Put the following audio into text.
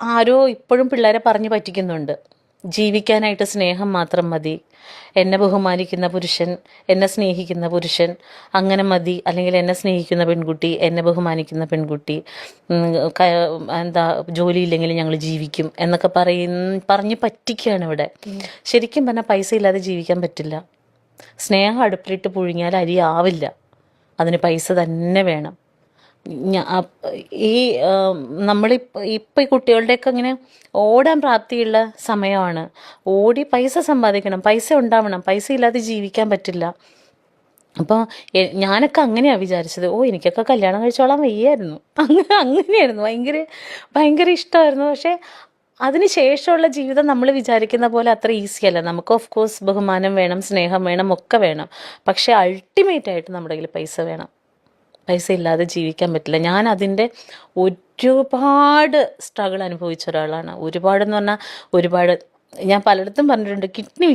ആരോ ഇപ്പോഴും പിള്ളേരെ പറഞ്ഞ് പറ്റിക്കുന്നുണ്ട്. ജീവിക്കാനായിട്ട് സ്നേഹം മാത്രം മതി, എന്നെ ബഹുമാനിക്കുന്ന പുരുഷൻ, എന്നെ സ്നേഹിക്കുന്ന പുരുഷൻ അങ്ങനെ മതി, അല്ലെങ്കിൽ എന്നെ സ്നേഹിക്കുന്ന പെൺകുട്ടി, എന്നെ ബഹുമാനിക്കുന്ന പെൺകുട്ടി, എന്താ ജോലിയില്ലെങ്കിൽ ഞങ്ങൾ ജീവിക്കും എന്നൊക്കെ പറഞ്ഞ് പറ്റിക്കുകയാണ് ഇവിടെ. ശരിക്കും പറഞ്ഞാൽ പൈസ ഇല്ലാതെ ജീവിക്കാൻ പറ്റില്ല. സ്നേഹം അടുപ്പിലിട്ട് പുഴുങ്ങിയാൽ അരി ആവില്ല, അതിന് പൈസ തന്നെ വേണം. ഈ നമ്മളിപ്പോൾ ഈ കുട്ടികളുടെയൊക്കെ ഇങ്ങനെ ഓടാൻ പ്രാപ്തിയുള്ള സമയമാണ്. ഓടി പൈസ സമ്പാദിക്കണം, പൈസ ഉണ്ടാവണം, പൈസ ഇല്ലാതെ ജീവിക്കാൻ പറ്റില്ല. അപ്പോൾ ഞാനൊക്കെ അങ്ങനെയാണ് വിചാരിച്ചത്. എനിക്കൊക്കെ കല്യാണം കഴിച്ചോളാൻ വയ്യായിരുന്നു, അങ്ങനെയായിരുന്നു. ഭയങ്കര ഇഷ്ടമായിരുന്നു. പക്ഷേ അതിന് ശേഷമുള്ള ജീവിതം നമ്മൾ വിചാരിക്കുന്ന പോലെ അത്ര ഈസി അല്ല. നമുക്ക് ഓഫ് കോഴ്സ് ബഹുമാനം വേണം, സ്നേഹം വേണം, ഒക്കെ വേണം. പക്ഷേ അൾട്ടിമേറ്റായിട്ട് നമ്മുടെ കയ്യിൽ പൈസ വേണം. പൈസ ഇല്ലാതെ ജീവിക്കാൻ പറ്റില്ല. ഞാൻ അതിൻ്റെ ഒരുപാട് സ്ട്രഗിൾ അനുഭവിച്ച ഒരാളാണ്. ഒരുപാടെന്ന് പറഞ്ഞാൽ ഒരുപാട്. ഞാൻ പലയിടത്തും പറഞ്ഞിട്ടുണ്ട്, കിഡ്നി